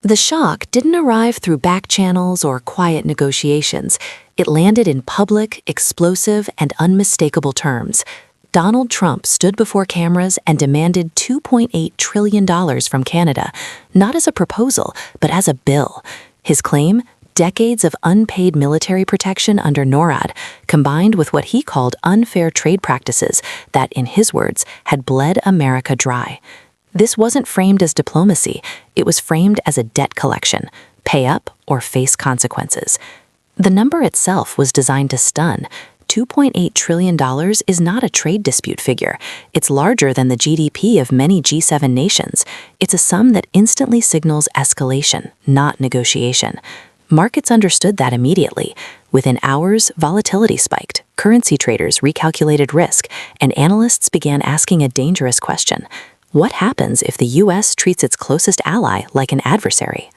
The shock didn't arrive through back channels or quiet negotiations. It landed in public, explosive, and unmistakable terms. Donald Trump stood before cameras and demanded $2.8 trillion from Canada, not as a proposal, but as a bill. His claim? Decades of unpaid military protection under NORAD, combined with what he called unfair trade practices that, in his words, had bled America dry. This wasn't framed as diplomacy, it was framed as a debt collection, pay up or face consequences. The number itself was designed to stun. $2.8 trillion is not a trade dispute figure. It's larger than the GDP of many G7 nations. It's a sum that instantly signals escalation, not negotiation. Markets understood that immediately. Within hours, volatility spiked, currency traders recalculated risk, and analysts began asking a dangerous question. What happens if the US treats its closest ally like an adversary?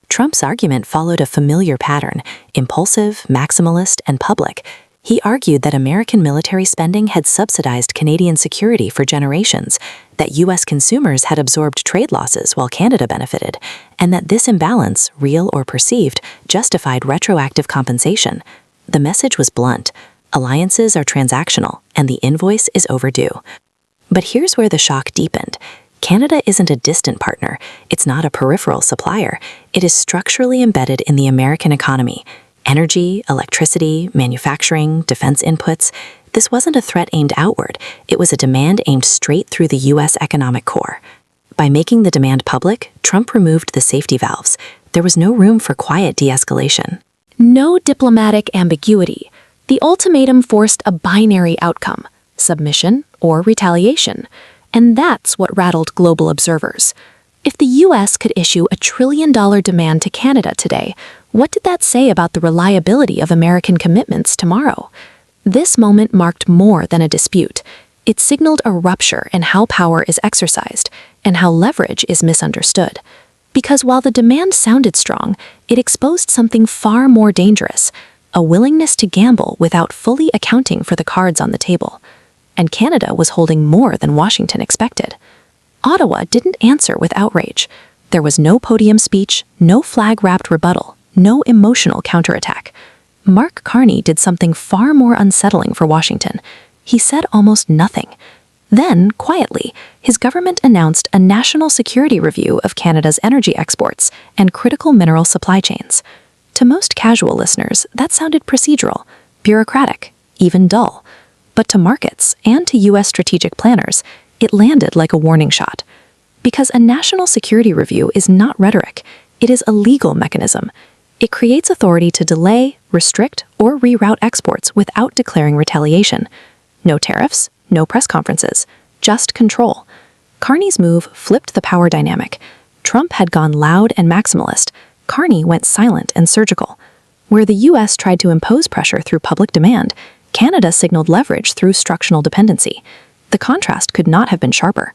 Trump's argument followed a familiar pattern, impulsive, maximalist, and public. He argued that American military spending had subsidized Canadian security for generations, that U.S. consumers had absorbed trade losses while Canada benefited, and that this imbalance, real or perceived, justified retroactive compensation. The message was blunt. Alliances are transactional, and the invoice is overdue. But here's where the shock deepened. Canada isn't a distant partner. It's not a peripheral supplier. It is structurally embedded in the American economy. Energy, electricity, manufacturing, defense inputs. This wasn't a threat aimed outward. It was a demand aimed straight through the U.S. economic core. By making the demand public, Trump removed the safety valves. There was no room for quiet de-escalation. No diplomatic ambiguity. The ultimatum forced a binary outcome, submission or retaliation. And that's what rattled global observers. If the U.S. could issue a $1 trillion demand to Canada today, what did that say about the reliability of American commitments tomorrow? This moment marked more than a dispute. It signaled a rupture in how power is exercised and how leverage is misunderstood. Because while the demand sounded strong, it exposed something far more dangerous, a willingness to gamble without fully accounting for the cards on the table. And Canada was holding more than Washington expected. Ottawa didn't answer with outrage. There was no podium speech, no flag-wrapped rebuttal, no emotional counterattack. Mark Carney did something far more unsettling for Washington. He said almost nothing. Then, quietly, his government announced a national security review of Canada's energy exports and critical mineral supply chains. To most casual listeners, that sounded procedural, bureaucratic, even dull. But to markets and to U.S. strategic planners, it landed like a warning shot. Because a national security review is not rhetoric, it is a legal mechanism. It creates authority to delay, restrict, or reroute exports without declaring retaliation. No tariffs, no press conferences, just control. Carney's move flipped the power dynamic. Trump had gone loud and maximalist. Carney went silent and surgical. Where the U.S. tried to impose pressure through public demand, Canada signaled leverage through structural dependency. The contrast could not have been sharper.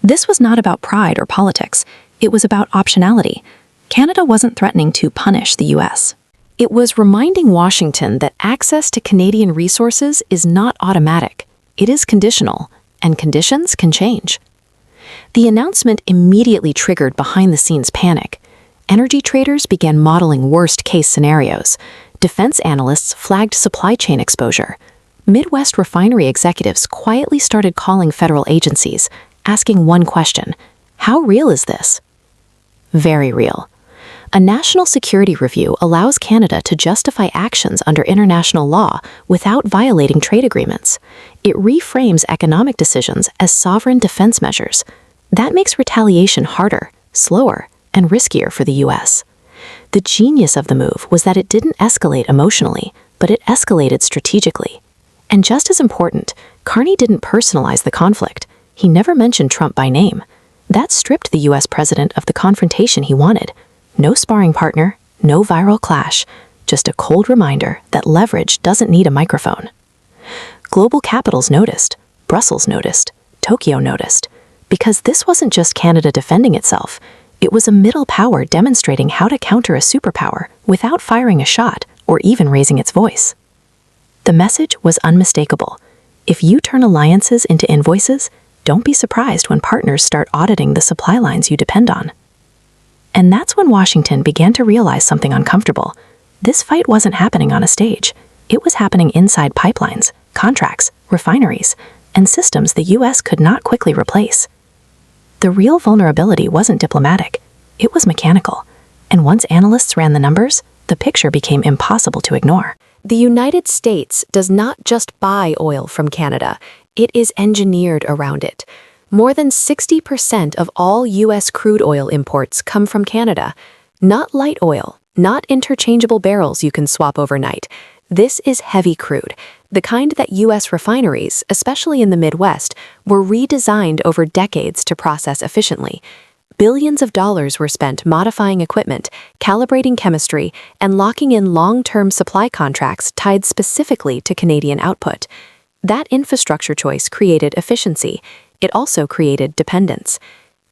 This was not about pride or politics. It was about optionality. Canada wasn't threatening to punish the U.S. It was reminding Washington that access to Canadian resources is not automatic. It is conditional, and conditions can change. The announcement immediately triggered behind-the-scenes panic. Energy traders began modeling worst-case scenarios. Defense analysts flagged supply chain exposure. Midwest refinery executives quietly started calling federal agencies, asking one question: how real is this? Very real. A national security review allows Canada to justify actions under international law without violating trade agreements. It reframes economic decisions as sovereign defense measures. That makes retaliation harder, slower, and riskier for the U.S. The genius of the move was that it didn't escalate emotionally, but it escalated strategically. And just as important, Carney didn't personalize the conflict. He never mentioned Trump by name. That stripped the U.S. president of the confrontation he wanted. No sparring partner, no viral clash, just a cold reminder that leverage doesn't need a microphone. Global capitals noticed, Brussels noticed, Tokyo noticed, because this wasn't just Canada defending itself. It was a middle power demonstrating how to counter a superpower without firing a shot or even raising its voice. The message was unmistakable. If you turn alliances into invoices, don't be surprised when partners start auditing the supply lines you depend on. And that's when Washington began to realize something uncomfortable. This fight wasn't happening on a stage. It was happening inside pipelines, contracts, refineries, and systems the U.S. could not quickly replace. The real vulnerability wasn't diplomatic. It was mechanical. And once analysts ran the numbers, the picture became impossible to ignore. The United States does not just buy oil from Canada, it is engineered around it. More than 60% of all U.S. crude oil imports come from Canada. Not light oil, not interchangeable barrels you can swap overnight. This is heavy crude, the kind that U.S. refineries, especially in the Midwest, were redesigned over decades to process efficiently. Billions of dollars were spent modifying equipment, calibrating chemistry, and locking in long-term supply contracts tied specifically to Canadian output. That infrastructure choice created efficiency. It also created dependence.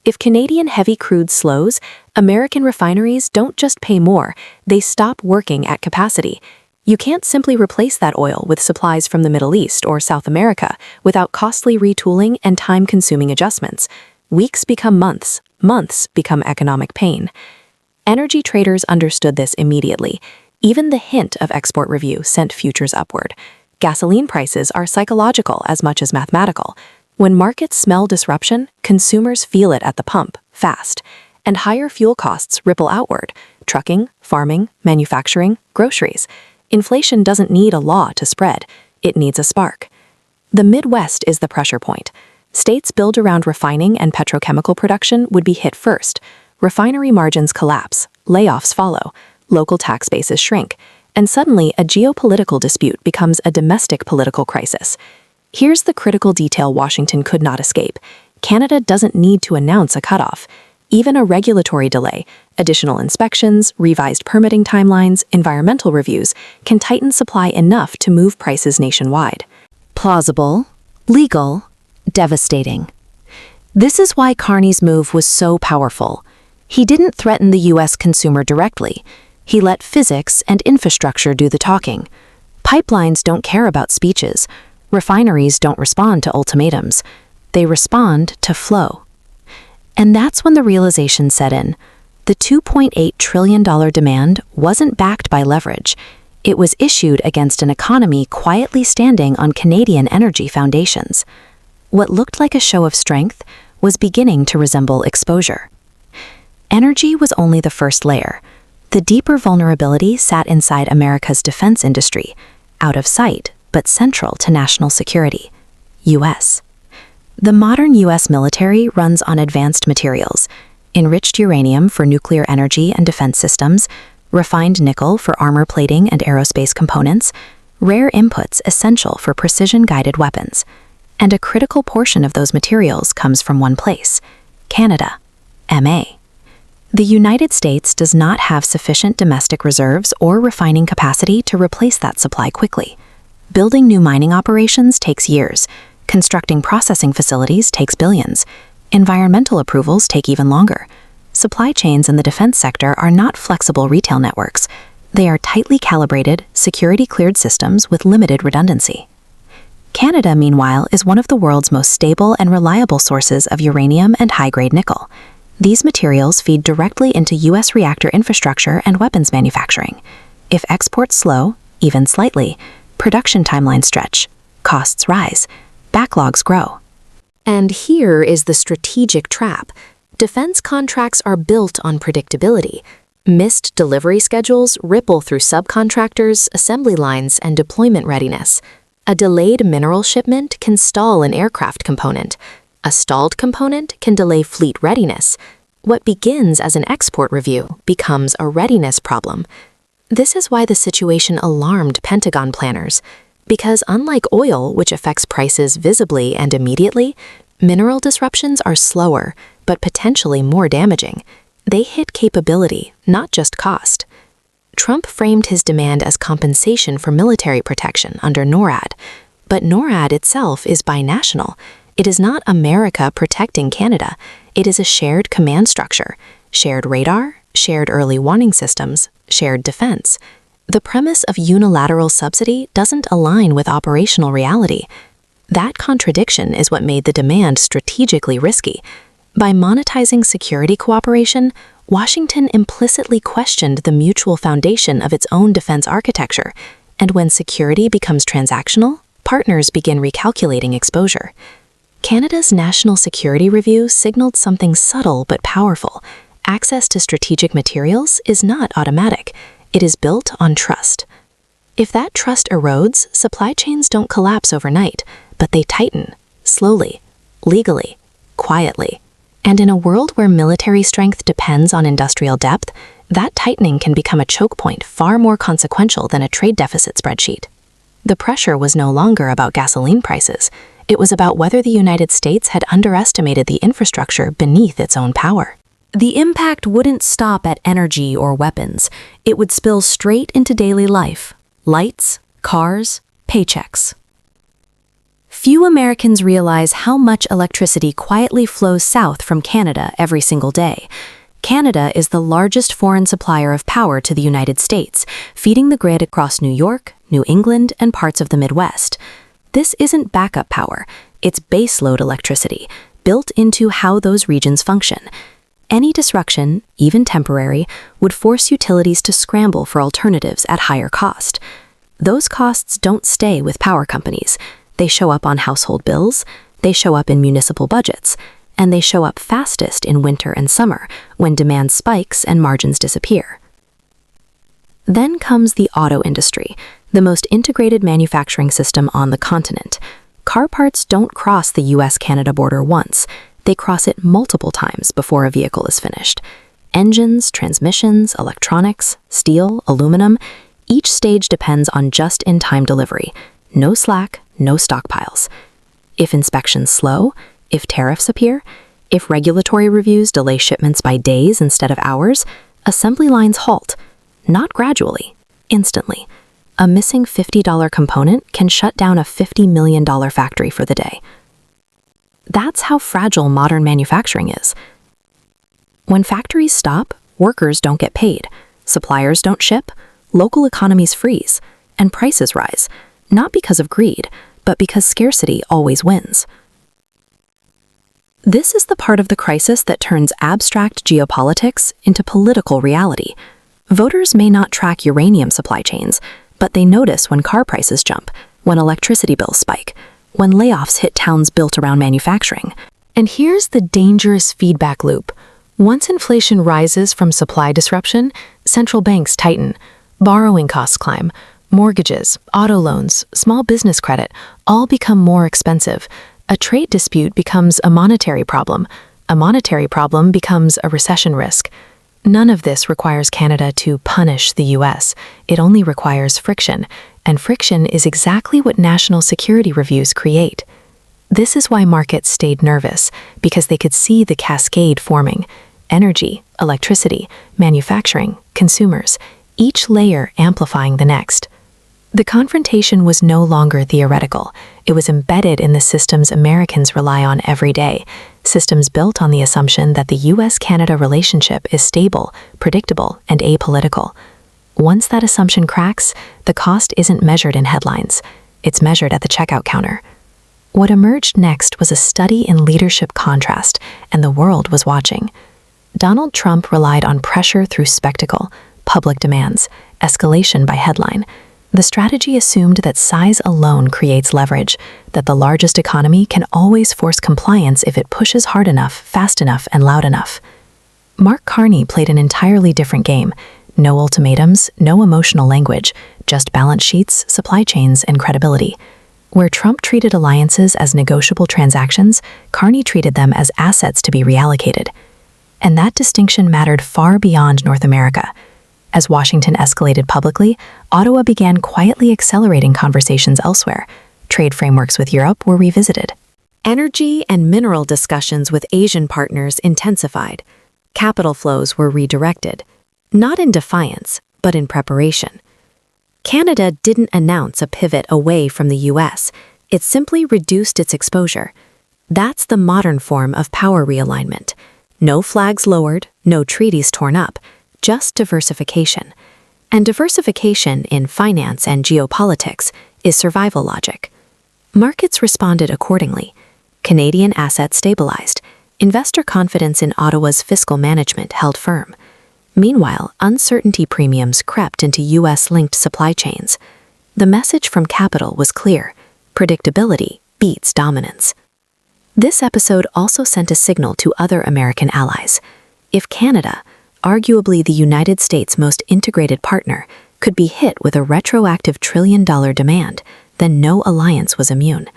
If Canadian heavy crude slows, American refineries don't just pay more, they stop working at capacity. You can't simply replace that oil with supplies from the Middle East or South America without costly retooling and time-consuming adjustments. Weeks become months, months become economic pain. Energy traders understood this immediately. Even the hint of export review sent futures upward. Gasoline prices are psychological as much as mathematical. When markets smell disruption, consumers feel it at the pump, fast. And higher fuel costs ripple outward. Trucking, farming, manufacturing, groceries. Inflation doesn't need a law to spread. It needs a spark. The Midwest is the pressure point. States built around refining and petrochemical production would be hit first. Refinery margins collapse, layoffs follow, local tax bases shrink, and suddenly a geopolitical dispute becomes a domestic political crisis. Here's the critical detail Washington could not escape. Canada doesn't need to announce a cutoff. Even a regulatory delay, additional inspections, revised permitting timelines, environmental reviews can tighten supply enough to move prices nationwide. Plausible, legal, devastating. This is why Carney's move was so powerful. He didn't threaten the U.S. consumer directly. He let physics and infrastructure do the talking. Pipelines don't care about speeches. Refineries don't respond to ultimatums. They respond to flow. And that's when the realization set in. The $2.8 trillion demand wasn't backed by leverage. It was issued against an economy quietly standing on Canadian energy foundations. What looked like a show of strength was beginning to resemble exposure. Energy was only the first layer. The deeper vulnerability sat inside America's defense industry, out of sight but central to national security. U.S. The modern U.S. military runs on advanced materials, enriched uranium for nuclear energy and defense systems, refined nickel for armor plating and aerospace components, rare inputs essential for precision-guided weapons. And a critical portion of those materials comes from one place, Canada, MA. The United States does not have sufficient domestic reserves or refining capacity to replace that supply quickly. Building new mining operations takes years. Constructing processing facilities takes billions. Environmental approvals take even longer. Supply chains in the defense sector are not flexible retail networks. They are tightly calibrated, security-cleared systems with limited redundancy. Canada, meanwhile, is one of the world's most stable and reliable sources of uranium and high-grade nickel. These materials feed directly into U.S. reactor infrastructure and weapons manufacturing. If exports slow, even slightly, production timelines stretch, costs rise, backlogs grow. And here is the strategic trap. Defense contracts are built on predictability. Missed delivery schedules ripple through subcontractors, assembly lines, and deployment readiness. A delayed mineral shipment can stall an aircraft component. A stalled component can delay fleet readiness. What begins as an export review becomes a readiness problem. This is why the situation alarmed Pentagon planners. Because unlike oil, which affects prices visibly and immediately, mineral disruptions are slower, but potentially more damaging. They hit capability, not just cost. Trump framed his demand as compensation for military protection under NORAD. But NORAD itself is binational. It is not America protecting Canada. It is a shared command structure, shared radar, shared early warning systems, shared defense. The premise of unilateral subsidy doesn't align with operational reality. That contradiction is what made the demand strategically risky. By monetizing security cooperation, Washington implicitly questioned the mutual foundation of its own defense architecture, and when security becomes transactional, partners begin recalculating exposure. Canada's National Security Review signaled something subtle but powerful. Access to strategic materials is not automatic. It is built on trust. If that trust erodes, supply chains don't collapse overnight, but they tighten, slowly, legally, quietly. And in a world where military strength depends on industrial depth, that tightening can become a choke point far more consequential than a trade deficit spreadsheet. The pressure was no longer about gasoline prices. It was about whether the United States had underestimated the infrastructure beneath its own power. The impact wouldn't stop at energy or weapons. It would spill straight into daily life. Lights, cars, paychecks. Few Americans realize how much electricity quietly flows south from Canada every single day. Canada is the largest foreign supplier of power to the United States, feeding the grid across New York, New England, and parts of the Midwest. This isn't backup power, it's baseload electricity, built into how those regions function. Any disruption, even temporary, would force utilities to scramble for alternatives at higher cost. Those costs don't stay with power companies. They show up on household bills, they show up in municipal budgets, and they show up fastest in winter and summer, when demand spikes and margins disappear. Then comes the auto industry, the most integrated manufacturing system on the continent. Car parts don't cross the US-Canada border once. They cross it multiple times before a vehicle is finished. Engines, transmissions, electronics, steel, aluminum, each stage depends on just-in-time delivery. No slack, no stockpiles. If inspections slow, if tariffs appear, if regulatory reviews delay shipments by days instead of hours, assembly lines halt, not gradually, instantly. A missing $50 component can shut down a $50 million factory for the day. That's how fragile modern manufacturing is. When factories stop, workers don't get paid, suppliers don't ship, local economies freeze, and prices rise, not because of greed, but because scarcity always wins. This is the part of the crisis that turns abstract geopolitics into political reality. Voters may not track uranium supply chains, but they notice when car prices jump, when electricity bills spike, when layoffs hit towns built around manufacturing. And here's the dangerous feedback loop. Once inflation rises from supply disruption, central banks tighten, borrowing costs climb, mortgages, auto loans, small business credit all become more expensive. A trade dispute becomes a monetary problem. A monetary problem becomes a recession risk. None of this requires Canada to punish the US. It only requires friction, and friction is exactly what national security reviews create. This is why markets stayed nervous, because they could see the cascade forming. Energy, electricity, manufacturing, consumers, each layer amplifying the next. The confrontation was no longer theoretical. It was embedded in the systems Americans rely on every day, systems built on the assumption that the US-Canada relationship is stable, predictable, and apolitical. Once that assumption cracks, the cost isn't measured in headlines. It's measured at the checkout counter. What emerged next was a study in leadership contrast, and the world was watching. Donald Trump relied on pressure through spectacle, public demands, escalation by headline. The strategy assumed that size alone creates leverage, that the largest economy can always force compliance if it pushes hard enough, fast enough, and loud enough. Mark Carney played an entirely different game. No ultimatums, no emotional language, just balance sheets, supply chains, and credibility. Where Trump treated alliances as negotiable transactions, Carney treated them as assets to be reallocated. And that distinction mattered far beyond North America. As Washington escalated publicly, Ottawa began quietly accelerating conversations elsewhere. Trade frameworks with Europe were revisited. Energy and mineral discussions with Asian partners intensified. Capital flows were redirected, not in defiance, but in preparation. Canada didn't announce a pivot away from the US. It simply reduced its exposure. That's the modern form of power realignment. No flags lowered, no treaties torn up. Just diversification. And diversification in finance and geopolitics is survival logic. Markets responded accordingly. Canadian assets stabilized. Investor confidence in Ottawa's fiscal management held firm. Meanwhile, uncertainty premiums crept into U.S.-linked supply chains. The message from Capital was clear: predictability beats dominance. This episode also sent a signal to other American allies. If Canada, arguably the United States' most integrated partner, could be hit with a retroactive trillion-dollar demand, then no alliance was immune.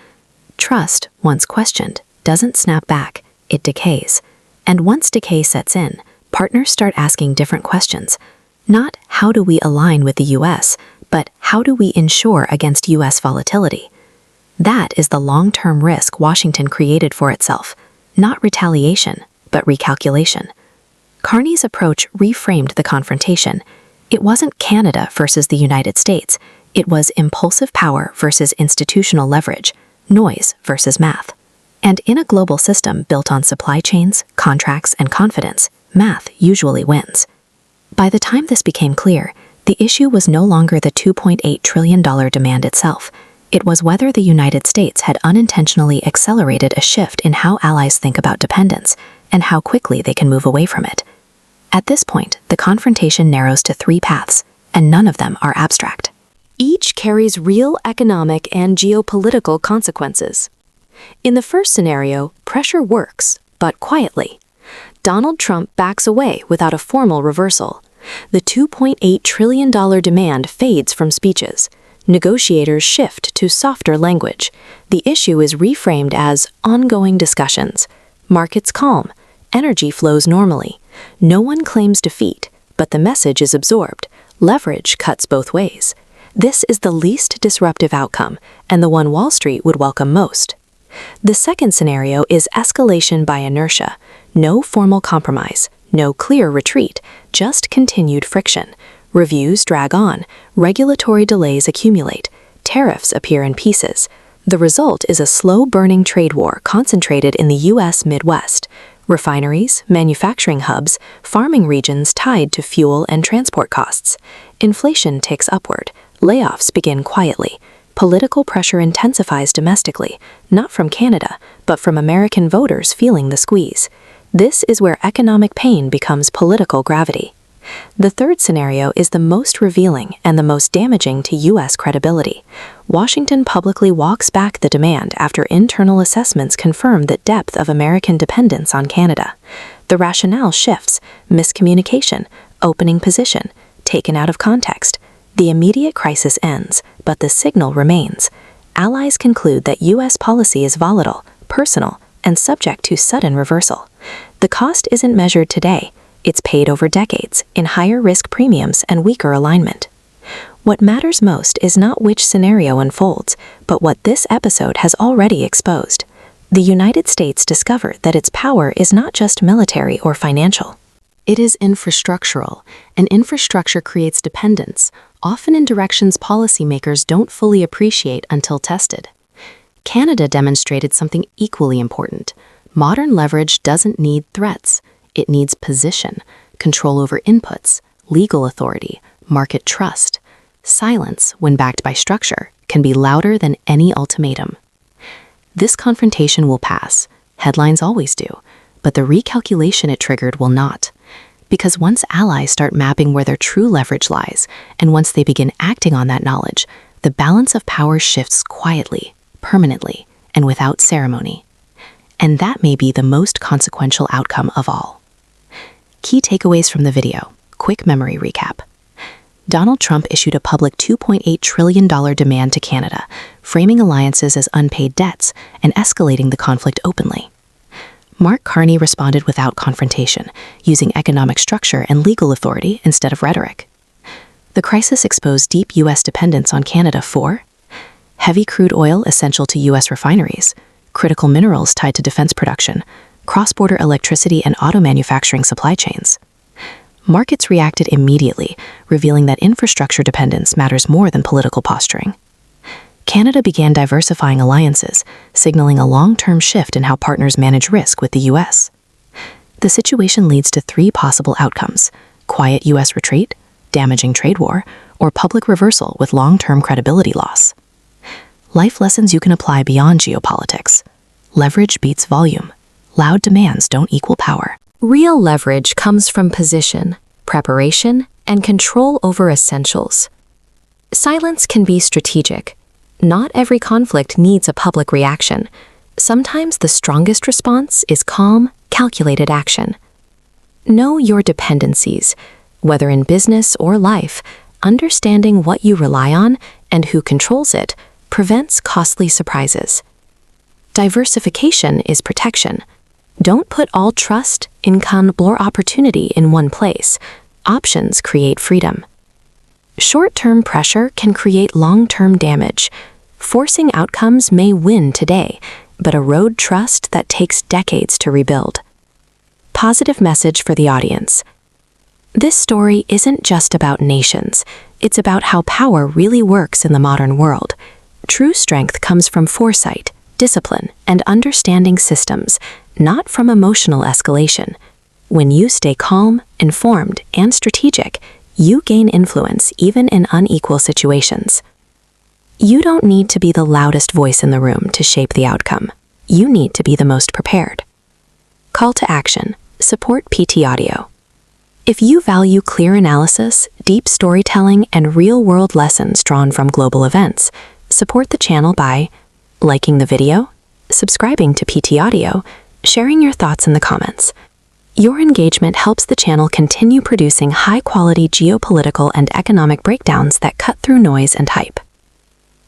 Trust, once questioned, doesn't snap back, it decays. And once decay sets in, partners start asking different questions. Not how do we align with the U.S., but how do we ensure against U.S. volatility? That is the long-term risk Washington created for itself. Not retaliation, but recalculation. Carney's approach reframed the confrontation. It wasn't Canada versus the United States. It was impulsive power versus institutional leverage, noise versus math. And in a global system built on supply chains, contracts, and confidence, math usually wins. By the time this became clear, the issue was no longer the $2.8 trillion demand itself. It was whether the United States had unintentionally accelerated a shift in how allies think about dependence and how quickly they can move away from it. At this point, the confrontation narrows to three paths, and none of them are abstract. Each carries real economic and geopolitical consequences. In the first scenario, pressure works, but quietly. Donald Trump backs away without a formal reversal. The $2.8 trillion demand fades from speeches. Negotiators shift to softer language. The issue is reframed as ongoing discussions. Markets calm. Energy flows normally. No one claims defeat, but the message is absorbed. Leverage cuts both ways. This is the least disruptive outcome, and the one Wall Street would welcome most. The second scenario is escalation by inertia. No formal compromise, no clear retreat, just continued friction. Reviews drag on, regulatory delays accumulate, tariffs appear in pieces. The result is a slow-burning trade war concentrated in the U.S. Midwest. Refineries, manufacturing hubs, farming regions tied to fuel and transport costs. Inflation ticks upward. Layoffs begin quietly. Political pressure intensifies domestically, not from Canada, but from American voters feeling the squeeze. This is where economic pain becomes political gravity. The third scenario is the most revealing and the most damaging to U.S. credibility. Washington publicly walks back the demand after internal assessments confirm the depth of American dependence on Canada. The rationale shifts: miscommunication, opening position, taken out of context. The immediate crisis ends, but the signal remains. Allies conclude that U.S. policy is volatile, personal, and subject to sudden reversal. The cost isn't measured today. It's paid over decades in higher risk premiums and weaker alignment. What matters most is not which scenario unfolds, but what this episode has already exposed. The United States discovered that its power is not just military or financial. It is infrastructural, and infrastructure creates dependence, often in directions policymakers don't fully appreciate until tested. Canada demonstrated something equally important. Modern leverage doesn't need threats. It needs position, control over inputs, legal authority, market trust. Silence, when backed by structure, can be louder than any ultimatum. This confrontation will pass. Headlines always do, but the recalculation it triggered will not. Because once allies start mapping where their true leverage lies, and once they begin acting on that knowledge, the balance of power shifts quietly, permanently, and without ceremony. And that may be the most consequential outcome of all. Key takeaways from the video. Quick memory recap. Donald Trump issued a public $2.8 trillion demand to Canada, framing alliances as unpaid debts and escalating the conflict openly. Mark Carney responded without confrontation, using economic structure and legal authority instead of rhetoric. The crisis exposed deep U.S. dependence on Canada for heavy crude oil essential to U.S. refineries, critical minerals tied to defense production, cross-border electricity and auto manufacturing supply chains. Markets reacted immediately, revealing that infrastructure dependence matters more than political posturing. Canada began diversifying alliances, signaling a long-term shift in how partners manage risk with the U.S. The situation leads to three possible outcomes: quiet U.S. retreat, damaging trade war, or public reversal with long-term credibility loss. Life lessons you can apply beyond geopolitics. Leverage beats volume. Loud demands don't equal power. Real leverage comes from position. preparation, and control over essentials. Silence can be strategic. Not every conflict needs a public reaction. Sometimes the strongest response is calm, calculated action. Know your dependencies. Whether in business or life, understanding what you rely on and who controls it prevents costly surprises. Diversification is protection. Don't put all trust, income, or opportunity in one place. Options create freedom. Short-term pressure can create long-term damage. Forcing outcomes may win today, but erode trust that takes decades to rebuild. Positive message for the audience. This story isn't just about nations. It's about how power really works in the modern world. True strength comes from foresight, discipline, and understanding systems, not from emotional escalation. When you stay calm, informed, and strategic, you gain influence even in unequal situations. You don't need to be the loudest voice in the room to shape the outcome. You need to be the most prepared. Call to action. Support PT Audio. If you value clear analysis, deep storytelling, and real-world lessons drawn from global events, support the channel by liking the video, subscribing to PT Audio, sharing your thoughts in the comments. Your engagement helps the channel continue producing high-quality geopolitical and economic breakdowns that cut through noise and hype.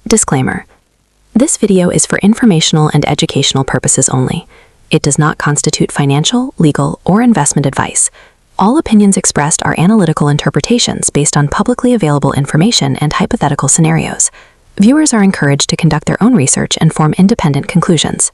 Disclaimer. This video is for informational and educational purposes only. It does not constitute financial, legal, or investment advice. All opinions expressed are analytical interpretations based on publicly available information and hypothetical scenarios. Viewers are encouraged to conduct their own research and form independent conclusions.